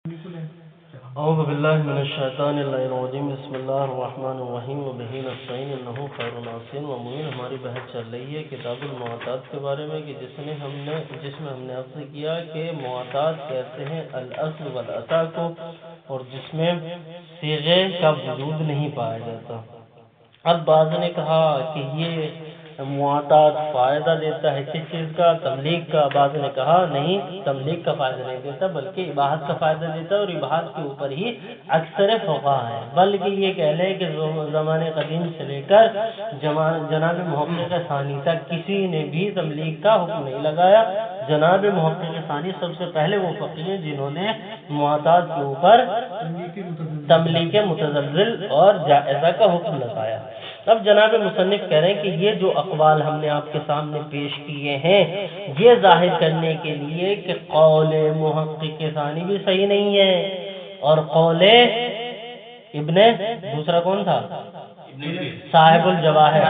اعوذ باللہ من الشیطان الرجیم بسم اللہ الرحمن الرحیم وبہ نستعین انہ خیر الناصرین ومعین۔ ہماری بحث چل رہی ہے کتاب المعطات کے بارے میں کہ جس میں ہم نے عرض کیا کہ معطات کہتے ہیں الاصل والعطا کو، اور جس میں صیغے کا وجود نہیں پایا جاتا۔ اب بعض نے کہا کہ یہ معطات فائدہ دیتا ہے کس چیز کا؟ تملیک کا۔ بعض نے کہا نہیں، تملیک کا فائدہ نہیں دیتا بلکہ اباحت کا فائدہ دیتا ہے، اور اباحت کے اوپر ہی اکثر فقہا ہے۔ بلکہ یہ کہہ لیں کہ زمانے قدیم سے لے کر جناب محقق ثانی تک کسی نے بھی تملیک کا حکم نہیں لگایا۔ جناب محقق ثانی سب سے پہلے وہ فقیہ ہیں جنہوں نے معطات کے اوپر تملیک متزلزل اور جائزہ کا حکم لگایا۔ اب جناب مصنف کہہ رہے ہیں کہ یہ جو اقوال ہم نے آپ کے سامنے پیش کیے ہیں یہ ظاہر کرنے کے لیے کہ قول محقق ثانی بھی صحیح نہیں ہے، اور قول ابن دوسرا کون تھا؟ صاحب الجواہر،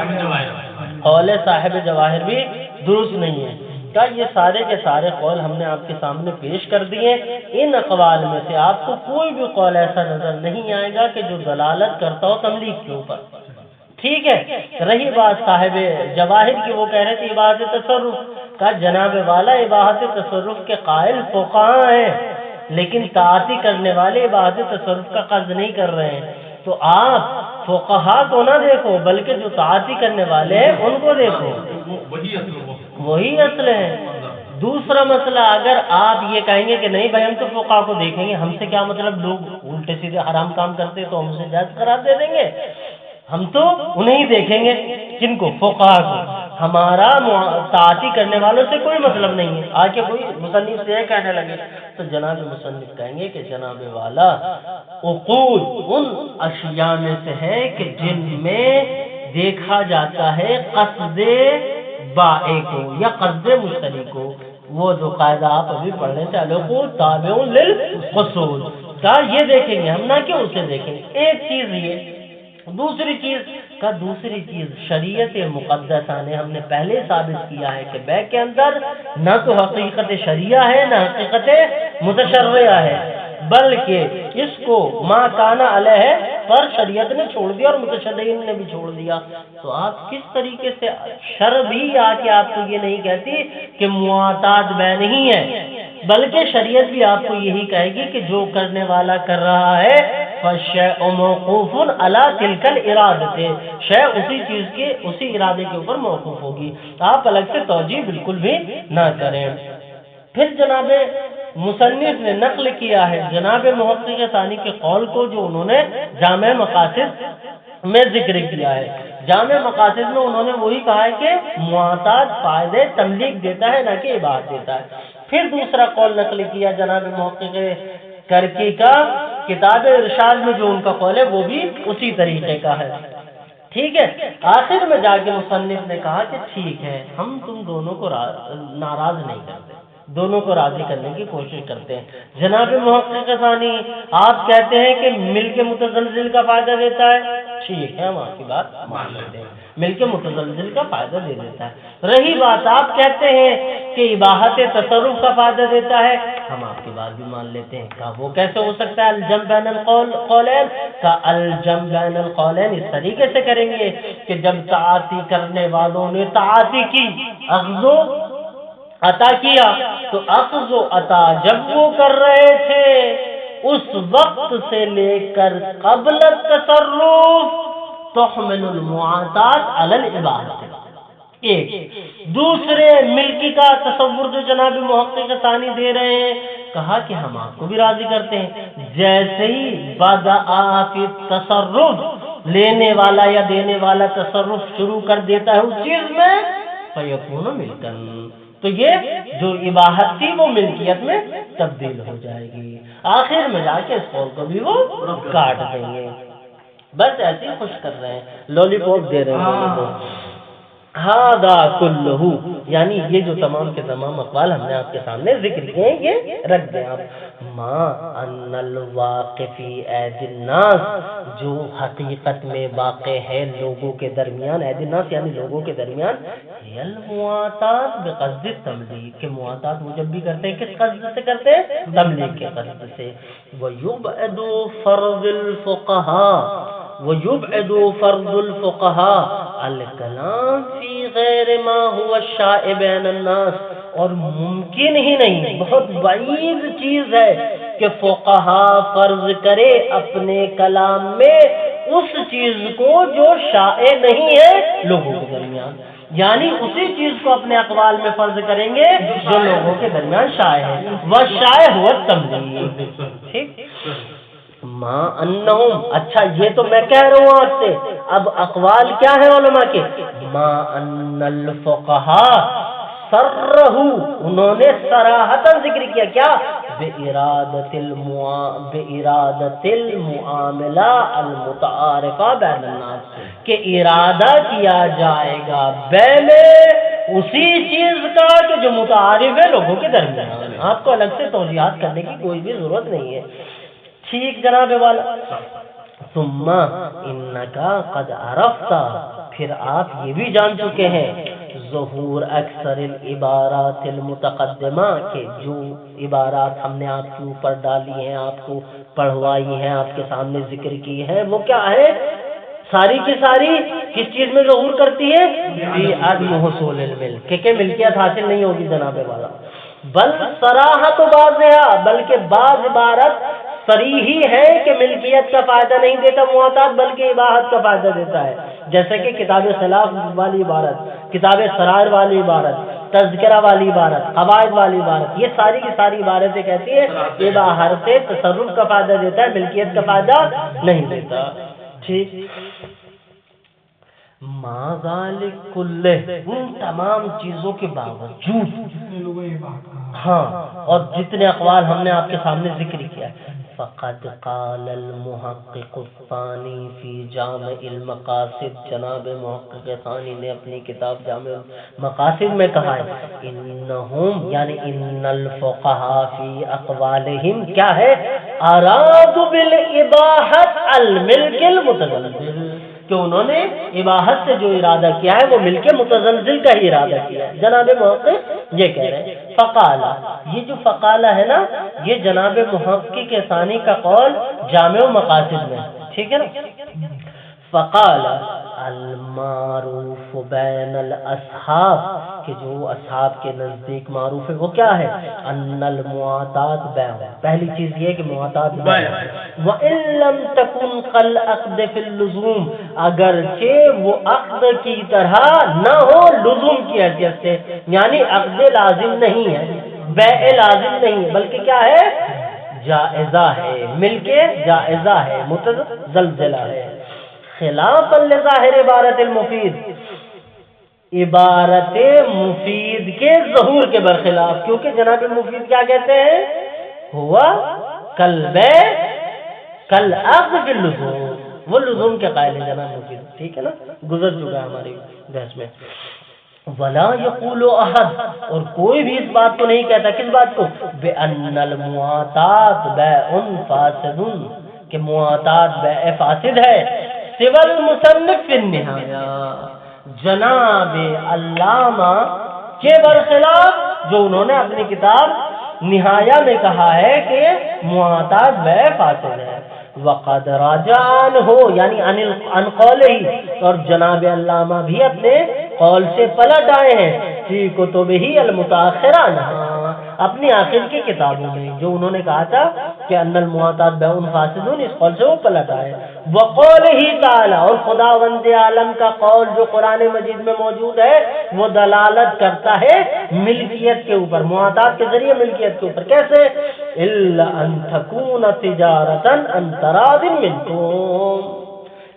قول صاحب جواہر بھی درست نہیں ہے۔ کہ یہ سارے کے سارے قول ہم نے آپ کے سامنے پیش کر دیے۔ ان اقوال میں سے آپ کو کوئی بھی قول ایسا نظر نہیں آئے گا کہ جو دلالت کرتا ہو تملیک کے اوپر، ٹھیک ہے۔ رہی بات صاحب جواہر کی، وہ کہہ رہے تھے اباحت تصرف کا، جناب والا اباحت تصرف کے قائل فقہاء ہیں لیکن تعاطی کرنے والے اباحت تصرف کا قصد نہیں کر رہے ہیں۔ تو آپ فقہاء کو نہ دیکھو بلکہ جو تعاطی کرنے والے ہیں ان کو دیکھو، وہی اصل ہے۔ دوسرا مسئلہ، اگر آپ یہ کہیں گے کہ نہیں بھائی ہم تو فقہاء کو دیکھیں گے، ہم سے کیا مطلب، لوگ الٹے سیدھے حرام کام کرتے تو ہم سے جائز قرار دے دیں گے، ہم تو انہیں ہی دیکھیں گے۔ کن کو؟ فقہاء کو۔ ہمارا تعاطی کرنے والوں سے کوئی مطلب نہیں ہے۔ آ کے کوئی مصنف سے یہ کہنے لگے تو جناب مصنف کہیں گے کہ جناب والا عقود ان اشیاء میں سے ہے کہ جن میں دیکھا جاتا ہے قصد بائع کو یا قصد مشتری کو۔ وہ جو قاعدہ آپ ابھی پڑھ رہے تھے العقود تابع للقصود کا، یہ دیکھیں گے ہم، نہ کہ اسے دیکھیں گے۔ ایک چیز یہ۔ دوسری چیز شریعت مقدسہ نے ہم نے پہلے ثابت کیا ہے کہ بیع کے اندر نہ تو حقیقت شریعہ ہے نہ حقیقت متشرعہ ہے، بلکہ اس کو ما کان علیہ پر شریعت نے چھوڑ دیا اور متشرعین نے بھی چھوڑ دیا۔ تو آپ کس طریقے سے، شرع بھی آ کے آپ کو یہ نہیں کہتی کہ معطات بیع نہیں ہے، بلکہ شریعت بھی آپ کو یہی کہے گی کہ جو کرنے والا کر رہا ہے فالشیء موقوف علی تلک الارادۃ، شیء اسی چیز کے اسی ارادے کے اوپر موقوف ہوگی۔ آپ الگ سے توجیہ بالکل بھی نہ کریں۔ پھر جناب مصنف نے نقل کیا ہے جناب محقق ثانی کے قول کو، جو انہوں نے جامع مقاصد میں ذکر کیا ہے۔ جامع مقاصد میں انہوں نے وہی کہا ہے کہ معطات فائدے تملیک دیتا ہے نہ کہ اباحت دیتا ہے۔ پھر دوسرا قول نقل کیا جناب محقق کرکی کا، کتاب ارشاد میں جو ان کا قول ہے وہ بھی اسی طریقے کا ہے، ٹھیک ہے۔ آخر میں جا کے مصنف نے کہا کہ ٹھیک ہے، ہم تم دونوں کو ناراض نہیں کرتے، دونوں کو راضی کرنے کی کوشش کرتے ہیں۔ جناب محقق ثانی آپ کہتے ہیں کہ ملک متزلزل کا فائدہ دیتا ہے، ٹھیک ہے، ہم آپ کی بات مان لیتے ہیں، ملک متزلزل کا فائدہ دے دیتا ہے۔ رہی بات آپ کہتے ہیں کہ اباحت تصرف کا فائدہ دیتا ہے، ہم آپ کی بات بھی مان لیتے ہیں۔ کہا وہ کیسے ہو سکتا ہے؟ الجمع بین القولین کا، الجمع بین القولین اس طریقے سے کریں گے کہ جب تعاطی کرنے والوں نے تعاطی کی، اخذ و عطا کیا، تو اخذ و عطا جب وہ کر رہے تھے اس وقت سے لے کر قبل التصرف تحمل المعاطات علی الاباحۃ۔ ایک دوسرے ملکی کا تصور جو جناب محقق ثانی دے رہے ہیں، کہا کہ ہم آپ کو بھی راضی کرتے ہیں، جیسے ہی بدأ فی التصرف لینے والا یا دینے والا تصرف شروع کر دیتا ہے اس چیز میں، فیکون ملکن، تو یہ جو اباحت تھی وہ ملکیت میں تبدیل ہو جائے گی۔ آخر میں جا کے اس قول کو بھی وہ کاٹ دیں گے۔ بس ایسے ہی خوش کر رہے ہیں، لولی پاپ دے رہے ہیں لوگوں کو۔ ہاذا کلہ، یعنی یہ جو تمام کے تمام اقوال ہم نے آپ کے سامنے ذکر کیے ہیں یہ رکھ دیں آپ. ما ان الواقع فی ایدی الناس، جو حقیقت میں واقع ہے لوگوں کے درمیان، ایدی الناس یعنی لوگوں کے درمیان، المواطات بقصد تملیغ، کہ مواطات وہ جب بھی کرتے ہیں کس قصد سے کرتے ہیں؟ تملیغ کے قصد سے. ویبعد فرض الفقہاء، ویبعد فرض الفقہاء الکلام فی غیر ما هو الشائع بین الناس، اور ممکن ہی نہیں، بہت بعید چیز ہے کہ فقہاء فرض کرے اپنے کلام میں اس چیز کو جو شائع نہیں ہے لوگوں کے درمیان، یعنی اسی چیز کو اپنے اقوال میں فرض کریں گے جو لوگوں کے درمیان شائع ہے. والشائع هو التملیغ. ٹھیک. ما انہم، اچھا یہ تو میں کہہ رہا ہوں آپ سے، اب اقوال کیا ہے علماء کے؟ ما ان الفقہاء سرہو، انہوں نے صراحتاً ذکر کیا، کیا؟ بإرادت المعاملہ المتعارفہ بین الناس، کہ ارادہ کیا جائے گا بے میں اسی چیز کا کہ جو متعارف ہے لوگوں کے درمیان. آپ کو الگ سے توضیحات کرنے کی کوئی بھی ضرورت نہیں ہے. ٹھیک جناب والا. ثم انکا قد عرفت، پھر آپ یہ بھی جان چکے ہیں، ظہور اکثر العبارات المتقدمہ، کہ جو عبارات ہم نے آپ کے اوپر ڈالی ہیں، آپ کو پڑھوائی ہیں، آپ کے سامنے ذکر کی ہے، وہ کیا ہے؟ ساری کی ساری کس چیز میں ظہور کرتی ہے؟ فی عدم حصول الملک، کہ ملکیت حاصل نہیں ہوگی جناب والا. بل صراحت واضحہ، بلکہ بعض عبارت صریحی ہے کہ ملکیت کا فائدہ نہیں دیتا مواطات، بلکہ اباحت کا فائدہ دیتا ہے، جیسے کہ کتاب خلاف والی عبارت، کتاب سرائر والی عبارت، تذکرہ والی عبارت، قواعد والی عبارت، یہ ساری کی ساری عبارتیں کہتی ہیں اباحت سے تصرف کا فائدہ دیتا ہے، ملکیت کا فائدہ نہیں دیتا. ٹھیک. ما ذالک کلہ، ان تمام چیزوں کے باوجود، ہاں، اور جتنے اقوال ہم نے آپ کے سامنے ذکر کیا، فقد قال المحقق الثانی فی جامع المقاصد، جناب محقق ثانی نے اپنی کتاب جامع المقاصد میں کہا ہے، انہم یعنی ان الفقہاء فی اقوالہم کیا ہے؟ اراد بالاباحت الملک المتزلزل، کہ انہوں نے اباحت سے جو ارادہ کیا ہے وہ ملک متزلزل کا ہی ارادہ کیا ہے. جناب محقق یہ کہہ رہے ہیں فقالہ، یہ جو فقالہ ہے نا، یہ جناب محقق ثانی کا قول جامع مقاصد میں، ٹھیک ہے نا. فقال المعروف بین الاصحاب، کہ جو اصحاب کے نزدیک معروف ہے وہ کیا ہے؟ ان المواطات بیع، پہلی چیز یہ کہ مواطات بیع. وَإِن لَمْ تَكُنْ كَالْعَقْدِ فِي اللُّزُومِ، اگرچہ وہ عقد کی طرح نہ ہو لزوم کی حیثیت سے، یعنی عقد لازم نہیں ہے، بیع لازم نہیں ہے، بلکہ کیا ہے؟ جائزہ ہے، ملک جائزہ ہے، متزلزلہ ہے. خلاف لظاہر عبارت المفید، عبارت مفید کے ظہور کے برخلاف، کیونکہ جناب مفید کیا کہتے ہیں؟ ہوا کالبیع کالعقد فی اللزوم، وہ لزوم کے قائل ہیں جناب مفید. ٹھیک ہے نا، گزر چکا ہے ہماری بحث میں. ولا یقول احد، اور کوئی بھی اس بات کو نہیں کہتا، کس بات کو؟ بان المواطات بیع فاسد، کہ مواطات بیع فاسد ہے. سوى المصنف فی النہایہ، جناب علامہ کے برخلاف جو انہوں نے اپنی کتاب نہایہ میں کہا ہے کہ مواطات بیع فاسد ہے. وقد راجعان ہو یعنی عن قولہ، اور جناب علامہ بھی اپنے قول سے پلٹ آئے ہیں فی کتبہ المتاخرہ، اپنی آخر کی کتابوں میں جو انہوں نے کہا تھا کہ ان المواطات بیع فاسد، اس قول سے وہ پلٹ آئے. وقولہ تعالی، اور خداوند عالم کا قول جو قرآن مجید میں موجود ہے وہ دلالت کرتا ہے ملکیت کے اوپر، مواطات کے ذریعے ملکیت کے اوپر. کیسے؟ الا ان تکون تجارتا عن تراض منکم،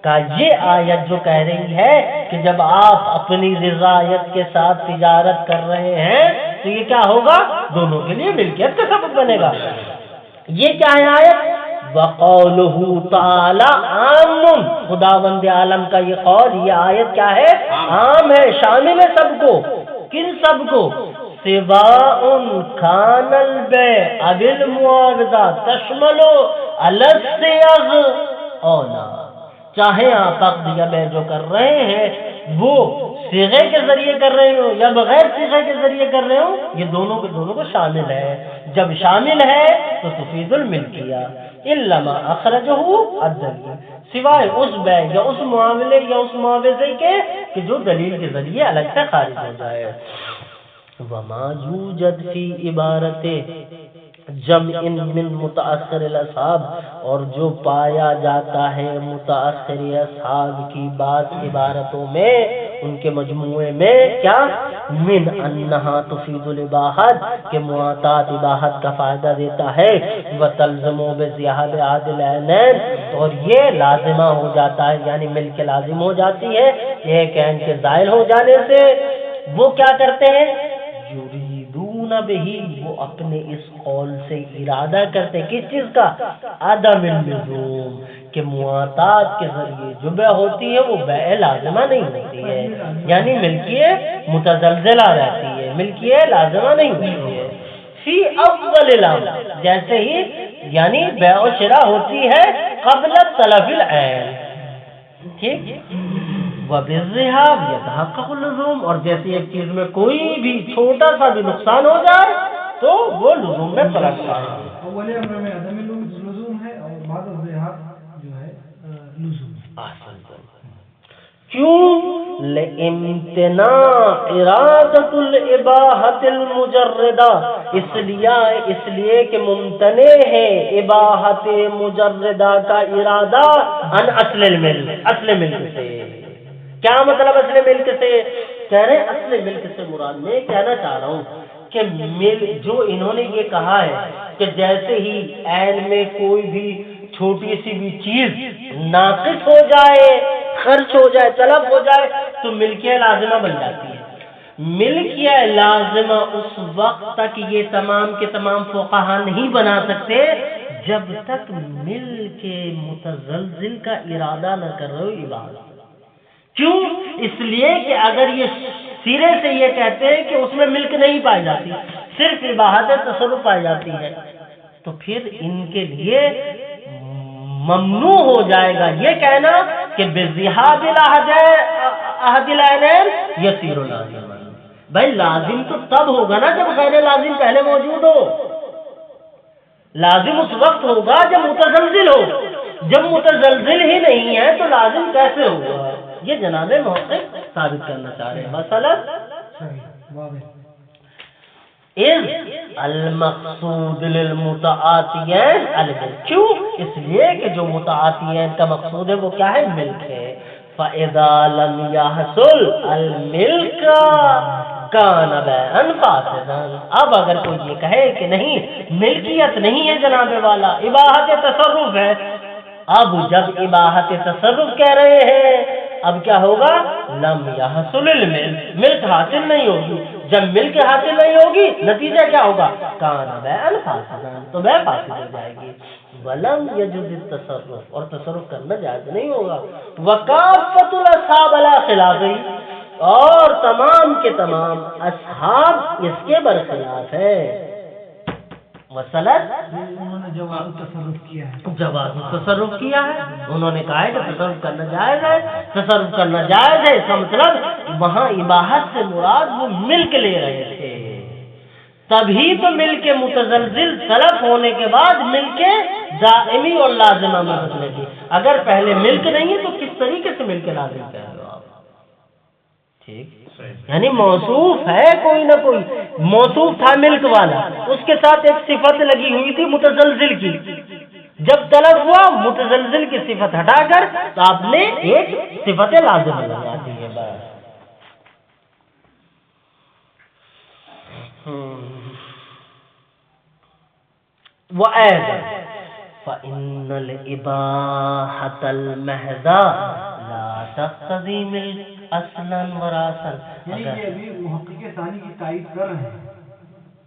کا یہ آیت جو کہہ رہی ہے کہ جب آپ اپنی رضایت کے ساتھ تجارت کر رہے ہیں تو یہ کیا ہوگا؟ دونوں کے لیے ملکیت کا سبب بنے گا. یہ کیا ہے آیت؟ وقولہ تعالی عام، خداوند عالم کا یہ قول، یہ آیت کیا ہے؟ عام ہے، شامل ہے سب کو. کن سب کو؟ سواء کان البیع او المعاوضہ تشمل علی الصیغ او لا، چاہے آپ عقد یا بیع جو کر رہے ہیں وہ صیغے کے ذریعے کر رہے ہو یا بغیر صیغے کے ذریعے کر رہے ہو، یہ دونوں کے دونوں کو شامل ہے. جب شامل ہے تو تفید الملکیہ. الا ما اخرجہ الدلیل، سوائے اس بیع یا اس معاملے یا اس معاوضے کے کہ جو دلیل کے ذریعے الگ سے خارج ہو جائے. وما یوجد فی عبارت جمع من متاخر الاصحاب، اور جو پایا جاتا ہے متاخر اصحاب کی بعض عبارتوں میں، ان کے مجموعے میں، کیا؟ من انہا تفید الاباحت، کہ معاطات اباحت کا فائدہ دیتا ہے. وتلزم بذهاب عاد العینین، اور یہ لازمہ ہو جاتا ہے، یعنی مل کے لازم ہو جاتی ہے ایک عین کے زائل ہو جانے سے. وہ کیا کرتے ہیں؟ یریدون بہی، وہ اپنے اس قول سے ارادہ کرتے کس چیز کا؟ عدم اللزوم، کہ معاطات کے ذریعے جو بیع ہوتی ہے وہ بیع لازمہ نہیں ہوتی ہے، یعنی ملکیت متزلزلہ رہتی ہے، ملکیت لازمہ نہیں ہوتی ہے. فی اول الامر، جیسے ہی یعنی بیع و شراء ہوتی ہے قبل طلب العین، ٹھیک. وبالذهاب يتحقق اللزوم، اور جیسے ایک چیز میں کوئی بھی چھوٹا سا بھی نقصان ہو جائے تو وہ لزوم میں پلٹتا ہے. اول امر میں عدم لزوم ہے اور بعد الذهاب جو ہے لزوم. کیوں؟ لامتناع ارادۃ الاباحۃ المجردہ، اس لیے کہ ممتنع ہے اباحت مجردہ کا ارادہ عن اصل الملک، اصل ملک سے. کیا مطلب اصل ملک سے؟ کہہ رہے اصل ملک سے مراد میں کہنا چاہ رہا ہوں کہ جو انہوں نے یہ کہا ہے کہ جیسے ہی عین میں کوئی بھی چھوٹی سی بھی چیز ناقص ہو جائے، خرچ ہو جائے، طلب ہو جائے تو ملکیت لازمہ بن جاتی ہے. ملکیت لازمہ اس وقت تک یہ تمام کے تمام فقہا نہیں بنا سکتے جب تک ملک متزلزل کا ارادہ نہ کر رہے ہو عبادت. کیوں؟ اس لیے کہ اگر یہ سرے سے یہ کہتے ہیں کہ اس میں ملک نہیں پائی جاتی، صرف اباحت تصرف پائی جاتی ہے، تو پھر ان کے لیے ممنوع ہو جائے گا یہ کہنا کہ بذهاب عہد العینین یصیر لازما. بھائی لازم تو تب ہوگا نا جب غیر لازم پہلے موجود ہو. لازم اس وقت ہوگا جب متزلزل ہو. جب متزلزل ہی نہیں ہے تو لازم کیسے ہوگا؟ یہ جناب محقق ثابت کرنا چاہ رہے ہیں. مثلا اذ المقصود للمتعاطیین الملک، کیوں؟ اس لیے کہ جو متعاطیین کا مقصود ہے وہ کیا ہے؟ ملک ہے. فَإِذَا لَمْ يَحْصُلْ الْمِلْكَ كَانَ بَيْعًا فَاسِدًا. اب اگر کوئی یہ کہے کہ نہیں ملکیت نہیں ہے جناب والا، اباحت تصرف ہے، اب جب اباحت تصرف کہہ رہے ہیں اب کیا ہوگا؟ لم یحصل الملک، ملک حاصل نہیں ہوگی. جب ملک حاصل نہیں ہوگی نتیجہ کیا ہوگا؟ کان بیعا فاسدا، تو بیع فاسد ہو جائے گی. ولم یجوز التصرف، اور تصرف کرنا جائز نہیں ہوگا. وکافۃ الاصحاب علی خلافہ، اور تمام کے تمام اصحاب اس کے برخلاف ہے. مثلا انہوں نے جواز تصرف کیا ہے، جواز تصرف کیا ہے. انہوں نے کہا ہے کہ تصرف کرنا جائز ہے. تصرف کرنا جائز ہے اس کا مطلب وہاں اباحت سے مراد وہ ملک لے رہے تھے، تبھی تو ملک متزلزل طرف ہونے کے بعد ملک دائمی اور لازمہ میں بدلے گی. اگر پہلے ملک نہیں ہے تو کس طریقے سے ملک لازم کہہ رہے ہو آپ؟ ٹھیک، یعنی موصوف ہے کوئی نہ کوئی. موصوف تھا ملک والا، اس کے ساتھ ایک صفت لگی ہوئی تھی متزلزل کی. جب طلب ہوا متزلزل کی صفت ہٹا کر تو آپ نے ایک صفت لازم لگا دی ہے بس. وَأَيْضًا فَإِنَّ الْإِبَاحَةَ الْمَحْضَةَ لَا تَقْتَضِي مِلْكًا أَصْلًا وَرَأْسًا. یعنی یہ ابھی محقق ثانی کی تائید کر رہے ہیں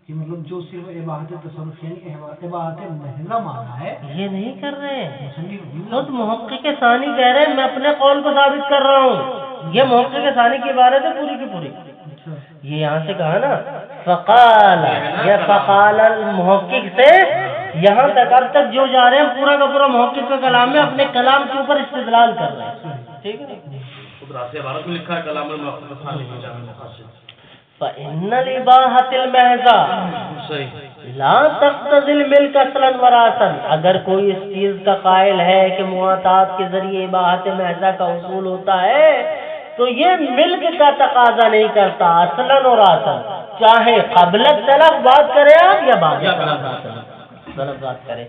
کہ مطلب جو صرف اباحت تصرف یعنی اباحت محضہ مانا ہے یہ نہیں کر رہے ہیں، مصنف خود محقق ثانی کہہ رہے ہیں، میں اپنے قول کو ثابت کر رہا ہوں، یہ محقق ثانی کی عبارت ہے پوری کی پوری. اچھا یہ یہاں سے کہا نا فقال، یہ فقال المحقق سے یہاں تک اب تک جو جا رہے ہیں پورا کا پورا محقق کا کلام میں اپنے کلام کے اوپر استدلال کر رہے ہیں. ٹھیک ہے نا. خدراسی عبارت میں لکھا ہے کلام المحقق ثانی کی جامع مقاصد. فإن الإباحة المحضة صحیح. لا تقتضي الملك اصلا وراثا، اگر کوئی اس چیز کا قائل ہے کہ مواطات کے ذریعے اباحت محضہ کا حصول ہوتا ہے تو یہ ملک کا تقاضا نہیں کرتا اصلا اور اصلا، چاہے قبل الطلب بات کرے آپ یا بعد الطلب بات کرے.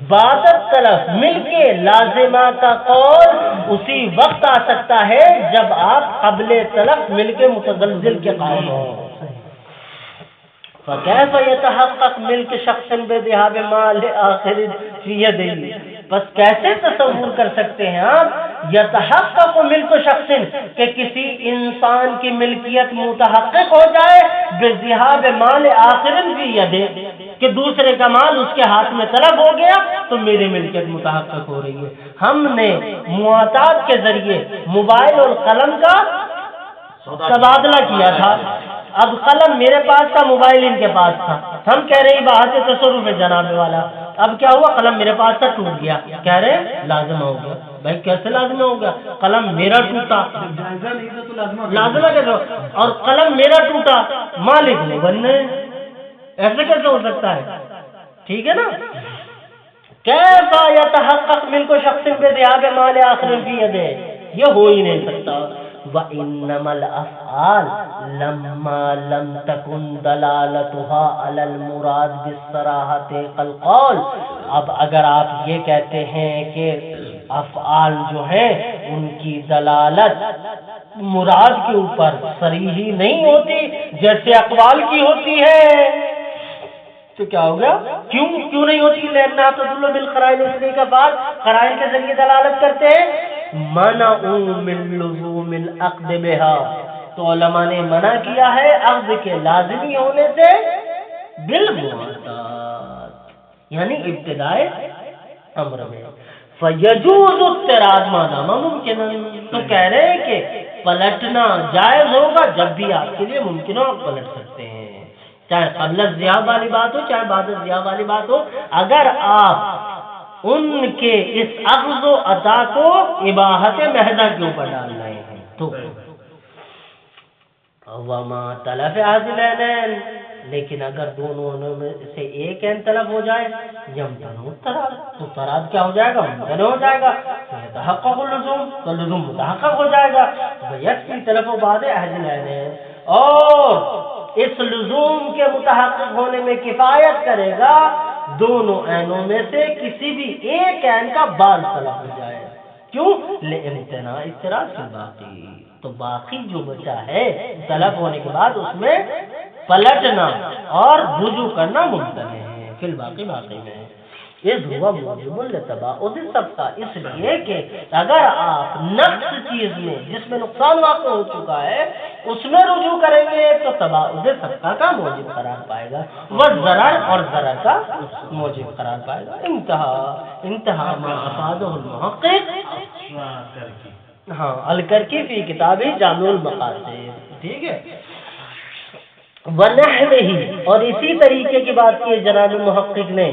بعد الطلب مل کے لازمہ کا قول اسی وقت آ سکتا ہے جب آپ قبل طلب مل کے متزلزل کے قائل ہوں. فكيف يتحقق ملک شخص بذهاب مال آخر في يده، بس کیسے تصور کر سکتے ہیں آپ یتحقق ملک شخص کہ کسی انسان کی ملکیت متحقق ہو جائے بذهاب مال آخر في يده، کہ دوسرے کا مال اس کے ہاتھ میں طلب ہو گیا تو میری ملکیت متحقق ہو رہی ہے. ہم نے مواطات کے ذریعے موبائل اور قلم کا تبادلہ کیا تھا، اب قلم میرے پاس تھا، موبائل ان کے پاس تھا، ہم کہہ رہے ہیں بحث تصرف ہے جناب والا. اب کیا ہوا، قلم میرے پاس تھا ٹوٹ گیا، کہہ رہے ہیں لازمہ ہو گیا. بھائی کیسے لازمہ ہو گیا، قلم میرا ٹوٹا جائزہ نہیں تھا تو لازمہ کیسے، اور قلم میرا ٹوٹا مالک نہیں بننے، ایسے کیسے ہو سکتا ہے. ٹھیک ہے نا. کیف یتحقق ملک شخص بذهاب مال آخر فی یده، یہ ہو ہی نہیں سکتا. وَإِنَّمَا الْأَفْعَالُ لَمَّا لَمْ تَكُنْ دَلَالَتُهَا عَلَى الْمُرَادِ بِالصَّرَاحَةِ كَالْقَوْلِ. اب اگر آپ یہ کہتے ہیں کہ افعال جو ہیں ان کی دلالت مراد کے اوپر صریح نہیں ہوتی جیسے اقوال کی ہوتی ہے تو کیا ہو گیا، کیوں نہیں ہوتی، لأنها تدل بالقرائن، اس لیے کہ بعض قرائن کے ذریعے دلالت کرتے ہیں. منعوا من لزوم العقد بها، تو علماء نے منع کیا ہے عقد کے لازمی ہونے سے بالمواطات، یعنی ابتدائے امر میں. فیجوز اضطراد مادام ممکن، تو کہہ رہے ہیں کہ پلٹنا جائز ہوگا جب بھی آپ کے لیے ممکن ہو، آپ پلٹ سکتے ہیں، چاہے قبل الذهاب والی بات ہو چاہے بعد الذهاب والی بات ہو. اگر آپ ان کے اس اخذ و عطا کو اباحت محضہ کے اوپر ڈال رہے ہیں تو وما طلب عادلین، لیکن اگر دونوں میں سے ایک عین طلب ہو جائے یمتنع التراد، تو تراد کیا ہو جائے گا، ممتنع ہو جائے گا. تحقق اللزوم، تو لزوم متحقق ہو جائے گا. یکفی طلب و بعد عادلین، اور اس لزوم کے متحقق ہونے میں کفایت کرے گا دونوں عینوں میں سے کسی بھی ایک عین کا بعض طلب ہو جائے. کیوں، لامتناع اعتراض سے باقی، تو باقی جو بچا ہے طلب ہونے کے بعد اس میں پلٹنا اور رجوع کرنا ممکن ہے، فی الباقی باقی میں. یہ ہوا موجب لتباعد الصفقہ، اس لیے کہ اگر آپ نقص چیز میں جس میں نقصان واقع ہو چکا ہے اس میں رجوع کریں گے تو تباعد صفقہ کا موجب قرار پائے گا، وہ ضرر اور ضرر کا موجب قرار پائے گا. انتہا ما افادہ المحقق الکرکی فی کتاب جامع المقاصد. ٹھیک ہے. وَنَحْوِهِ، اور اسی طریقے کی بات کی جناب محقق نے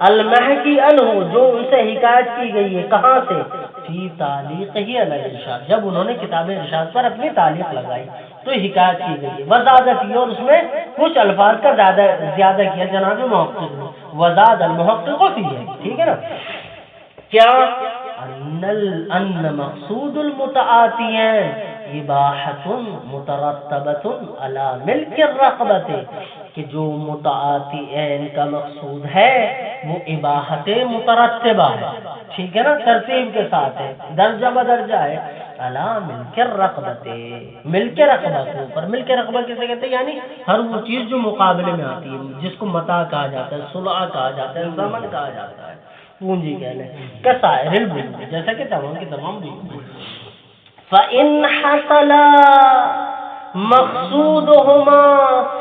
المحکی عنہ، جو ان سے حکایت کی گئی ہے، کہاں سے، فی تعلیق ہی علی الارشاد، جب انہوں نے کتاب ارشاد پر اپنی تعلیق لگائی تو حکایت کی گئی ہے. وزادت ہی، اور اس میں کچھ الفاظ کا زیادہ کیا جناب محقق نے. وزاد المحقق فی ہے. ٹھیک ہے نا. کیا ان مقصود المتعاطیین اباحت مترتبۃ علی ملک الرقبۃ، کہ جو متعاطی عین کا مقصود ہے وہ اباحت مترتبہ ہے. ٹھیک ہے نا، ترتیب کے ساتھ ہے، درجہ بدرجہ ہے. علی ملک الرقبۃ، ملک رقبہ کے اوپر. ملک رقبہ کسے کہتے ہیں، یعنی ہر وہ چیز جو مقابلے میں آتی ہے، جس کو متاع کہا جاتا ہے، صلح کہا جاتا ہے، ضمن کہا جاتا ہے، پونجی کہہ لیں، کسائر البیوع، جیسا کہ تمام کی تمام بیوع. فَإِنْ حَصَلَا، مقصودهما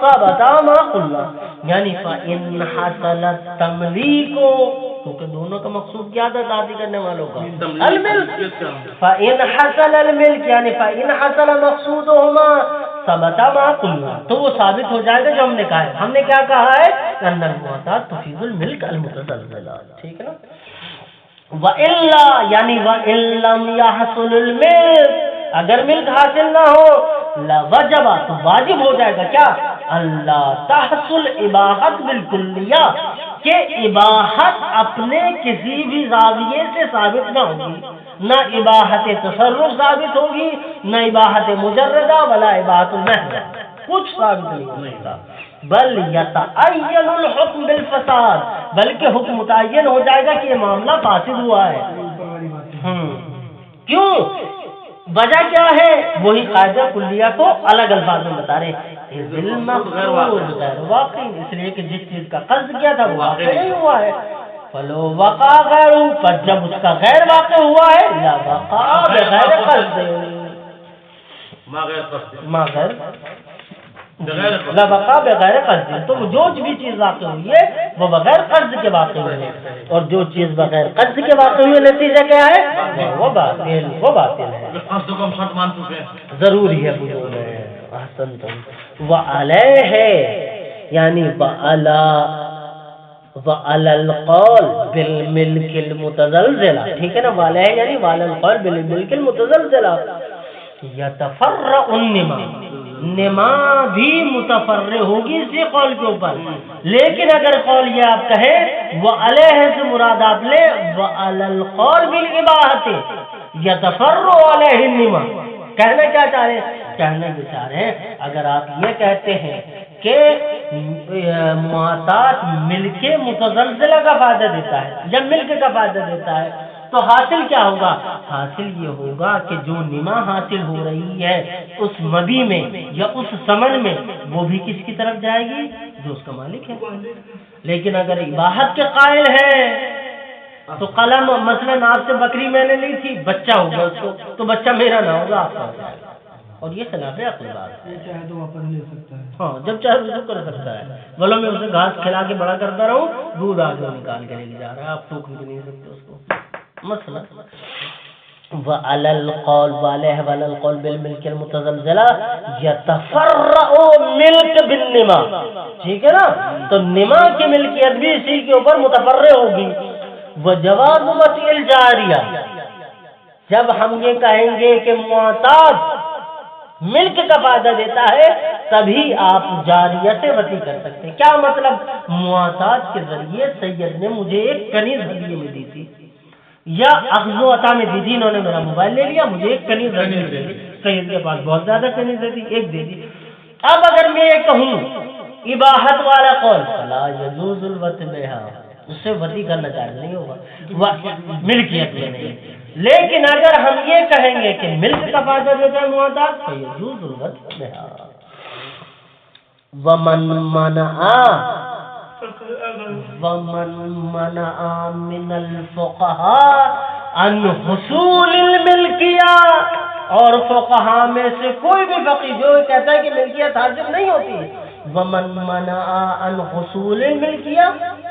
ثبتا ما قلنا، یعنی فإن حصل التملیک، کیونکہ دونوں کا مقصود کیا تھا دادی کرنے والوں کا؟ الملک. فإن حصل الملک یعنی فإن حصل مقصودهما ثبتا ما قلنا، تو وہ ثابت ہو جائے گا جو ہم نے کہا ہے. ہم نے کیا کہا ہے؟ ان المعتاد تفید الملک المتزلزلہ، ٹھیک ہے نا. وَإِلَّا یعنی وَإِن لَّمْ يَحْصُلِ الْمِلْكُ، اگر ملک حاصل نہ ہو، لَوَجَبَ تو واجب ہو جائے گا کیا؟ اللہ تحصل اباحت بالکلیہ، کہ اباحت اپنے کسی بھی زاویے سے ثابت نہ ہوگی، نہ اباحت تصرف ثابت ہوگی، نہ اباحت مجردہ ولا اباحت المحض، کچھ ثابت نہیں ہوگا. بل یتعین الحکم بالفساد، بلکہ حکم متعین ہو جائے گا کہ یہ معاملہ فاسد ہوا ہے. کیوں؟ وجہ کیا ہے؟ وہی قاعدہ کلیہ کو الگ الفاظ میں بتا رہے ہیں. المقصود غیر واقع، اس لیے کہ جس چیز کا قصد کیا تھا وہ واقع نہیں ہوا ہے. فلو وقع غیر، پر جب اس کا غیر واقع ہوا ہے، لا وقع بغیر قصد، ما غیر لا وقع بغیر قصد، تو جو بھی چیز واقع ہوئی ہے وہ بغیر قصد کے واقع ہوئی ہے، اور جو چیز بغیر قصد کے واقع ہوئی ہے نتیجہ کیا ہے؟ وہ باطل ہے. ضروری ہے بزرگ ہے. احسنتم. وعلیہ یعنی وعلی القول بالملک المتزلزلہ، ٹھیک ہے نا. وعلیہ یعنی وعلی القول بالملک المتزلزلہ یتفرع النما، نما بھی متفرع ہوگی اسی قول کے اوپر. لیکن اگر قول یہ آپ کہیں وہ علیہ سے مراد آپ لیں وعلی القول بالاباحۃ یتفرع علیہ النما، کہنا کیا چاہ رہے ہیں؟ کہنا یہ چاہ رہے ہیں اگر آپ یہ کہتے ہیں کہ معتاد ملک متزلزلہ کا فائدہ دیتا ہے یا ملک کا فائدہ دیتا ہے، تو حاصل کیا ہوگا؟ حاصل یہ ہوگا کہ جو نما حاصل ہو رہی ہے اس مبی میں یا اس ثمن میں، وہ بھی کس کی طرف جائے گی؟ جو اس کا مالک ہے. لیکن اگر اباحت کے قائل ہے تو قلم مثلا آپ سے بکری میں نے لی تھی، بچہ ہوگا اس کو، تو بچہ میرا نہ ہوگا، آپ کا ہوگا. اور یہ خلاف عقل بات ہے. چاہے تو واپس لے سکتا ہے. ہاں جب چاہے رجوع کر سکتا ہے. بولو میں اسے گھاس کھلا کے بڑا کرتا رہوں، دودھ آگے نکال کے لے جا رہا ہے، آپ ٹوک بھی نہیں سکتے اس کو. مثلا وعلی القول والہ وعلی القول بالملک المتزلزلہ یتفرع ملک بالنما، ٹھیک ہے نا. تو نما کی ملکیت بھی اسی کے اوپر متفرع ہوگی. وجواز وطئ الجاریہ، جب ہم یہ کہیں گے کہ معتاد ملک کا فائدہ دیتا ہے تبھی آپ جاریہ سے وطی کر سکتے ہیں. کیا مطلب؟ معتاد کے ذریعے سید نے مجھے ایک کنیز ہدیے میں دی تھی، یا اخذ و عطا میں دی تھی، انہوں نے میرا موبائل لے لیا، مجھے ایک کنیز دے دی. سید کے پاس بہت زیادہ کنیز دے دی، ایک دے دی. اب اگر میں یہ کہوں اباحت والا قول فلا یجوز الوطء بہا، اس سے وطی کرنا جائز نہیں ہوگا، ملکیت میں نہیں. لیکن اگر ہم یہ کہیں گے کہ ملک کا فائدہ دیتا ہے معتاد تو یجوز الوطء بہا. ومن منع من الفقهاء عن حصول الملکیہ، اور فقہاء میں سے کوئی بھی فقیہ جو کہتا ہے کہ ملکیت حاصل نہیں ہوتی، ومن منع عن حصول الملکیہ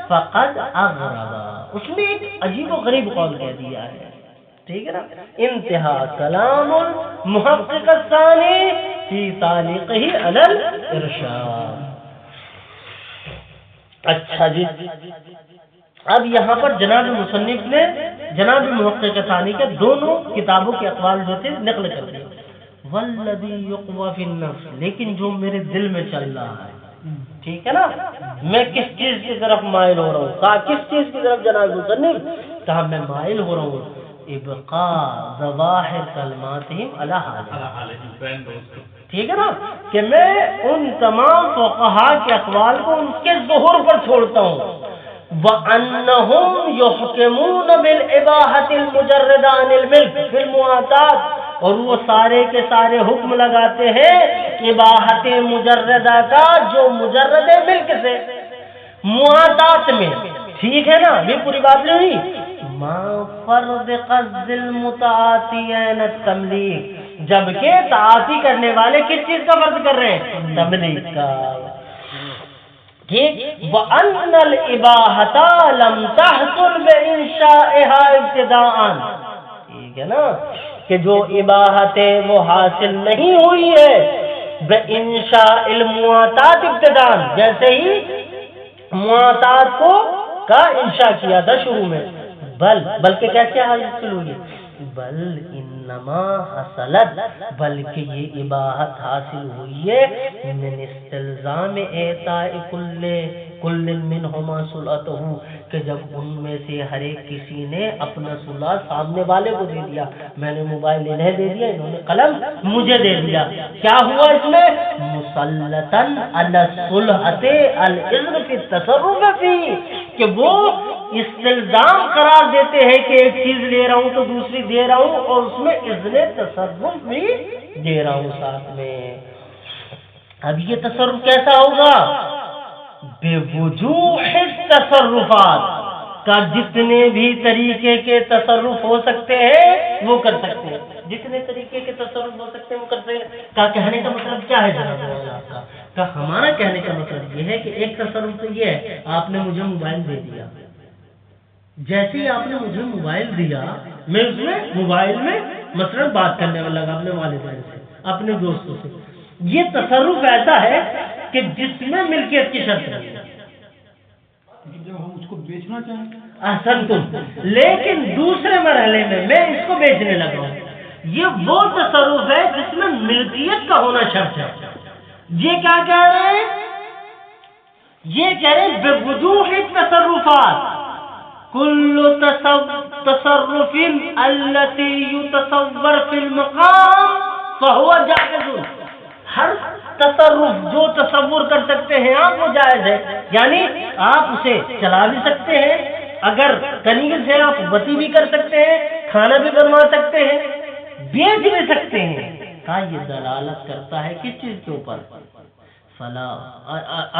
فقد اغرب، اس نے ایک عجیب و غریب قول کہہ دیا ہے. ٹھیک ہے نا. انتہا کلام المحقق الثانی فی تعلیقہ علی الارشاد. اچھا جی، اب یہاں پر جناب مصنف نے جناب محقق ثانی کے دونوں کتابوں کے اقوال جو تھے نقل کر دیے. والذی یقوی فی النفس، لیکن جو میرے دل میں چل رہا ہے، ٹھیک ہے نا، میں کس چیز کی طرف مائل ہو رہا ہوں؟ کہا کس چیز کی طرف جناب مصنف؟ کہا میں مائل ہو رہا ہوں ابقاء ظواہر کلماتہم علی حالہم، ٹھیک ہے نا، کہ میں ان تمام فقہاء کے اقوال کو ان کے ظہور پر چھوڑتا ہوں. وَأَنَّهُمْ يُحْكِمُونَ بِالْإِبَاحَةِ الْمُجَرَّدَةِ عَنِ الْمِلْكِ فِي الْمُعَاتَاتِ، اور وہ سارے کے سارے حکم لگاتے ہیں اباحت مجردہ کا جو مجرد ملک سے، معاتات میں. ٹھیک ہے نا، یہ پوری بات نہیں ہوئی. ما فرض قصد المتعاطی عین التملیک، جبکہ تعاطی کرنے والے کس چیز کا فرض کر رہے ہیں؟ تبلیغ کا. ٹھیک. وَأَنَّ الْإِبَاحَةَ لَمْ تَحْصُلْ بِإِنشَائِهَا ابْتِدَاءً. ٹھیک ہے نا کہ جو عباہت ہے وہ حاصل نہیں ہوئی ہے بِإِنشَاءِ الْمُوَاطَات ابتداءً، جیسے ہی مواطات کو کا انشاء کیا تھا شروع میں. بلکہ کیسے حاصل ہوئی؟ بل انما حصلت، بلکہ یہ عباہت حاصل ہوئی ہے من استلزام اعطاء کل منہما صلاتہ، کہ جب ان میں سے ہر ایک کسی نے اپنا صلہ سامنے والے کو دے دیا. میں نے موبائل انہیں دے دیا، انہوں نے قلم مجھے دے دیا. کیا ہوا اس میں؟ مسلطن علی الصلحۃ الاذن فی التصرف فی، کہ وہ استلزام قرار دیتے ہیں کہ ایک چیز لے رہا ہوں تو دوسری دے رہا ہوں، اور اس میں اذن تصرف بھی دے رہا ہوں ساتھ میں. اب یہ تصرف کیسا ہوگا؟ بے وجوہ تصرفات کا، جتنے بھی طریقے کے تصرف ہو سکتے ہیں وہ کر سکتے ہیں. جتنے طریقے کے تصرف ہو سکتے ہیں وہ کر سکتے ہیں. کا کہنے کا مطلب کیا ہے جناب آپ کا ہمارا کہنے کا مطلب یہ ہے کہ ایک تصرف تو یہ ہے، آپ نے مجھے موبائل دے دیا. جیسے ہی آپ نے مجھے موبائل دیا، میں اس میں موبائل میں مثلا بات کرنے میں لگا اپنے والدین سے، اپنے دوستوں سے. یہ تصرف ایسا ہے کہ جس میں ملکیت کی شرط نہیں ہے. جب ہم اس کو بیچنا چاہیں، احسن تم، لیکن دوسرے مرحلے میں میں اس کو بیچنے لگا ہوں، یہ وہ تصرف ہے جس میں ملکیت کا ہونا شرط ہے. یہ کیا کہہ رہے ہیں؟ یہ کہہ رہے ہیں بے وجوہ تصرفات کل تصرف التی یتصور فی المقام فہو جائز. ہر تصرف جو تصور کر سکتے ہیں آپ وہ جائز ہے. یعنی آپ اسے چلا بھی سکتے ہیں، اگر کنیز سے آپ وتی بھی کر سکتے ہیں، کھانا بھی بنوا سکتے ہیں، بیچ بھی سکتے ہیں. کہا یہ دلالت کرتا ہے کس چیز کے اوپر؟ فلا،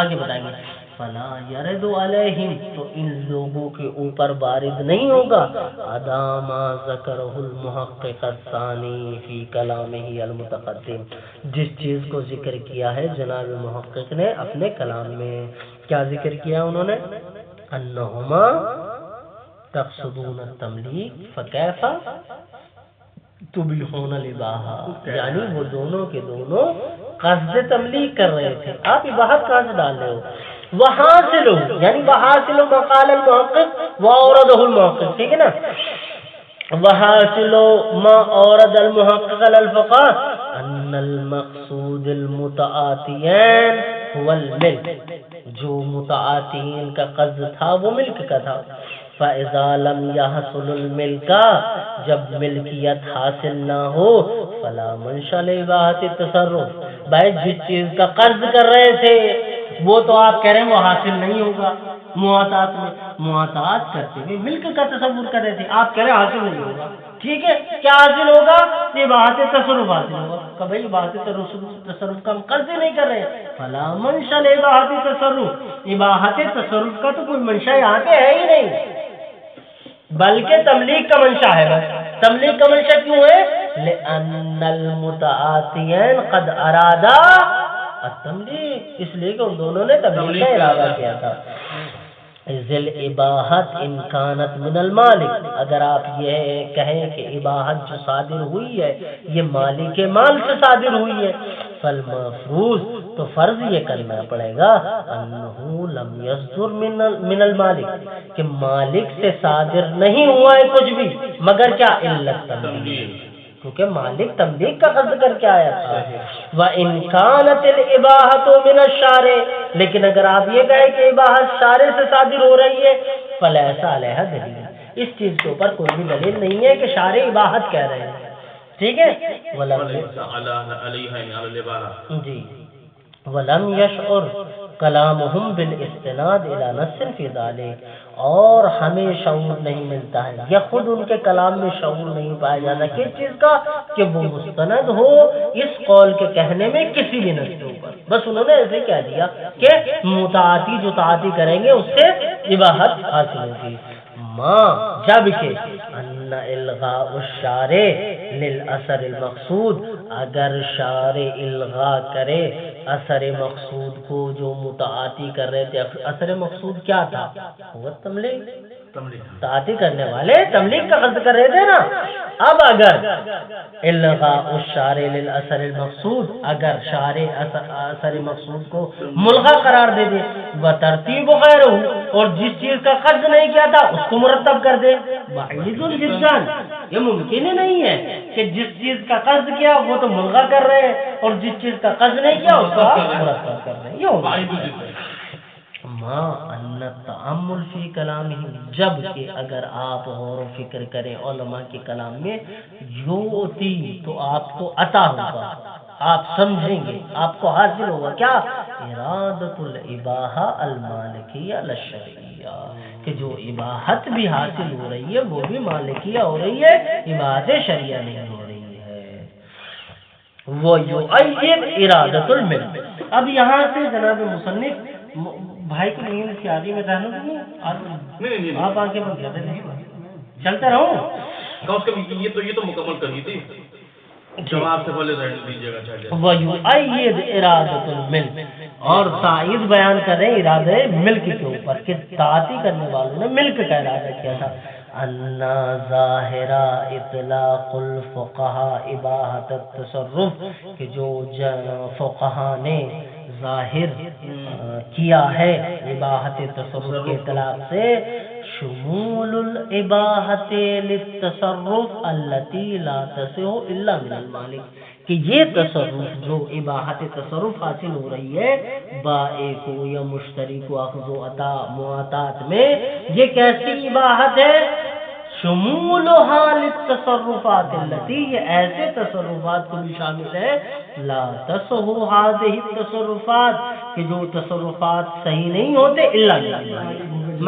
آگے بتائیں گے، فلا یرد علیہم، تو ان لوگوں کے اوپر وارد نہیں ہوگا ادا ما ذکرہ المحقق الثانی فی کلامہ المتقدم، جس چیز کو ذکر کیا ہے جناب محقق نے اپنے کلام میں. کیا ذکر کیا انہوں نے؟ انہما تقصدون التملیک فکیف تبیحون الاباحہ، یعنی وہ دونوں کے دونوں قصد تملیک کر رہے تھے. آپ اباحت کہاں سے ڈال رہے ہو؟ وحاصل، یعنی وحاصل مقال المحقق واورده المحقق، ٹھیک ہے نا. وحاصل ما اورد المحقق الفقہ ان المقصود المتعاطیین هو الملک، جو متعاطین کا قصد تھا وہ ملک کا تھا. فَإِذَا لَمْ يَحْصُلُ الْمِلْكَ، جب ملکیت حاصل نہ ہو، فَلَا مَنْشَأَ لِإِبَاحَةِ التَّصَرُّفِ، بھائی جس چیز کا قرض کر رہے تھے وہ تو آپ کہہ رہے ہیں وہ حاصل نہیں ہوگا. مواطات میں مواطات کرتے ہوئے ملک کا تصور کر رہے تھے، آپ کہہ رہے ہیں حاصل نہیں ہوگا. ٹھیک ہے، کیا حاصل ہوگا؟ عباحت تصرف حاصل ہوگا. کہ بھائی عباحت تصرف کا ہم قرض نہیں کر رہے ہیں. فلا منشا عباحت تصرف، عباحت تصرف کا تو کوئی منشا یہاں پہ ہے ہی نہیں، بلکہ تملیغ کا منشا ہے. بس تملیغ کا منشا کیوں ہے؟ لأن المتعاطیین قد ارادا التملیغ، اس لیے کہ ان دونوں نے تملیغ کا ارادہ کیا تھا. ذل اباحت امکانت من المالک، اگر آپ یہ کہیں کہ اباحت جو صادر ہوئی ہے یہ مالک مال سے صادر ہوئی ہے، فالمفروض، تو فرض یہ کرنا پڑے گا انہو لم یصدر من المالک، کہ مالک سے صادر نہیں ہوا ہے کچھ بھی مگر کیا؟ الا التملیغ، کیونکہ مالک تملیغ کا قصد کر کے آیا تھا. وَإِنْ كَانَتِ الْإِبَاحَةُ مِنَ الشَّارِعِ، لیکن اگر آپ یہ کہیں کہ اباحت شارع سے صادر ہو رہی ہے، فَلَيْسَ عَلَيْهَا دلیل، اس چیز کے اوپر کوئی بھی دلیل نہیں ہے کہ شارع اباحت کہہ رہے ہیں. ٹھیک ہے. جی. وَلَمْ يَشْعُرْ كَلَامُهُمْ بِالْإِسْتِنَادِ إِلَى نَصٍّ فِي ذَلِكَ، اور ہمیں شعور نہیں ملتا ہے یا خود ان کے کلام میں شعور نہیں پایا جاتا کس چیز کا؟ کہ وہ مستند ہو اس قول کے کہنے میں کسی بھی نص کے اوپر. بس انہوں نے ایسے کہہ دیا کہ متعاطی جو تعاطی کریں گے اس سے اباحت حاصل ہوگی. ماں جب کہ ان الغاء الشارع، للاثر المقصود، اگر شارع الغا کرے اثر مقصود کو جو متعاطی کر رہے تھے. اثر مقصود کیا تھا؟ وہ تملیغ، تعاطی کرنے والے تملیغ کا قصد کر رہے تھے نا. اب اگر الغاء الشارع للاثر المقصود، اگر شارع اثر مقصود کو ملغا قرار دے دے، وترتیب غیرہ، اور جس چیز کا قصد نہیں کیا تھا اس کو مرتب کر دے، بعید جدا، یہ ممکن ہی نہیں ہے کہ جس چیز کا قصد کیا وہ تو ملغا کر رہے ہیں اور جس چیز کا قصد نہیں کیا اس کا مرتب کر رہے ہیں. یہ ما ان التأمل فی کلامہ، جب کہ اگر آپ غور و فکر کریں علماء کے کلام میں، یوتی تو آپ کو عطا ہوگا، آپ سمجھیں گے، آپ کو حاصل ہوگا کیا؟ ارادۃ الاباحہ المالکیہ للشرعیہ، کہ جو اباحت بھی حاصل ہو رہی ہے وہ بھی مالکیہ ہو رہی ہے، اباحت شرعیہ نہیں ہو رہی ہے. وہ یؤید ارادۃ الملک. اب یہاں سے جناب مصنف بھائی کی نیند کی آدھی میں رہنا تو نہیں، آپ آنکھیں بند کر دیں، چلتے رہوں. یہ تو مکمل کرنی تھی، جواب سے پہلے رہنے دیجیے گا. وَيُؤَيِّدْ إِرَادَةُ الْمِلْكِ، اور تائید بیان کر رہے ہیں ارادہ ملک کے اوپر کہ تعاطی کرنے والوں نے ملک کا ارادہ کیا تھا. ان ظاہر اطلاق الفقہاء اباحۃ التصرف، کہ جو فقہاء نے ظاہر کیا ہے اباحت تصرف کے اطلاق سے، شمول الاباحۃ للتصرف التي لا تصح الا من المالک، کہ یہ تصرف جو اباحت تصرف حاصل ہو رہی ہے بائع کو یا مشتری کو اخذ و عطا معاطات میں، یہ کیسی اباحت ہے؟ شمولها للتصرفات التي، یہ ایسے تصرفات کو بھی شامل ہے لا تصح هذه التصرفات، کہ جو تصرفات صحیح نہیں ہوتے الا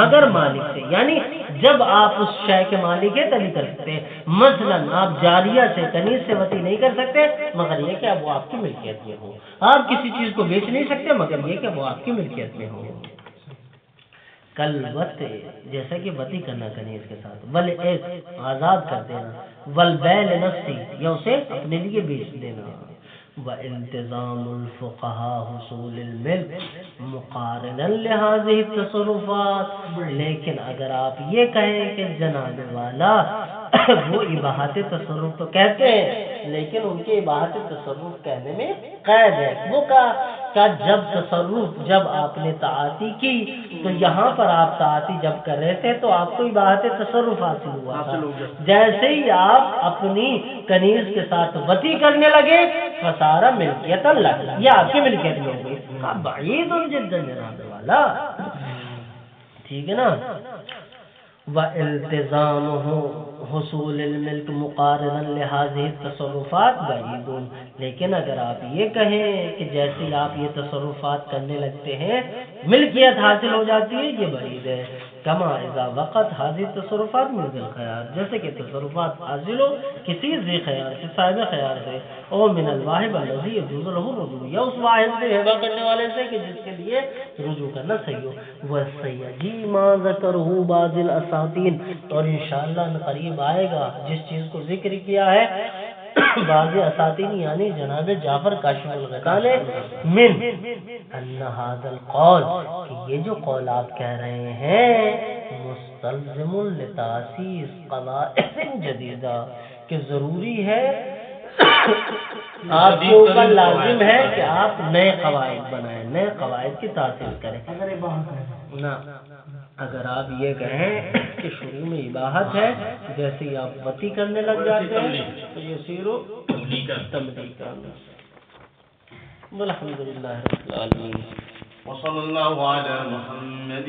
مگر مالک سے. یعنی جب آپ اس شے کے مالک ہیں تبھی کر سکتے ہیں. مثلا آپ جاریہ سے کنیز سے وطی نہیں کر سکتے مگر یہ کہ وہ آپ کی ملکیت میں ہو. آپ کسی چیز کو بیچ نہیں سکتے مگر یہ کہ وہ آپ کی ملکیت میں ہو. کل وط، جیسا کہ وطی کرنا کنیز کے ساتھ، ول ایک آزاد کر دینا، ول بیل نفسی، یا اسے اپنے لیے بیچ دینا. وَالتزام الفقہاء حصول الملک مقارنا لهذه التصرفات، لیکن اگر آپ یہ کہیں کہ جناب والا وہ اباحت تصرف تو کہتے ہیں لیکن ان کے اباحت تصرف کہنے میں قید ہے. وہ کا جب تصرف، جب آپ نے تعاطی کی تو یہاں پر آپ تعاطی جب کر رہے تھے تو آپ کو اباحت تصرف حاصل ہوا تھا. جیسے ہی آپ اپنی کنیز کے ساتھ وطی کرنے لگے فسارا ملکیت اللہ، یہ آپ کی ملکیت میں ہو گئی. بعید جدا جناب والا، ٹھیک ہے نا. وَالْتِزَامُهُ حصول الملک مقارنا لهذه التصرفات بعید، لیکن اگر آپ یہ کہیں کہ جیسے آپ یہ تصرفات کرنے لگتے ہیں ملکیت حاصل ہو جاتی ہے، یہ بعید ہے. کما اذا وقت هذه التصرفات من ذی الخیار، جیسے کہ تصرفات حاصل ہو کسی ذی خیار سے، صاحب خیار سے، او من الواهب الذی يجوز له الرجوع، یا اس واحد سے ہبہ کرنے والے سے کہ جس کے لیے رجوع کرنا صحیح ہو. وَسَيَجِي مَا ذَكَرَهُ بَعْضُ الْأَسَاطِينِ، اور انشاءاللہ قریب آئے گا جس چیز کو ذکر کیا ہے بعض اساطین یعنی جناب جعفر کاشف الغطا نے، من ان هذا القول، کہ یہ جو قول آپ کہہ رہے ہیں مستلزم لتاسیس قواعد جدیدہ، کہ ضروری ہے آپ کے اوپر لازم ہے کہ آپ نئے قواعد بنائیں، نئے قواعد کی تاسیس کریں. نہ اگر آپ یہ کہیں کہ شروع میں اباحت ہے، جیسے ہی آپ وطی کرنے لگ جاتے ہیں تو یہ سیرو تملیغ کرنا. الحمدللہ رب العالمین، وصلی اللہ علی محمد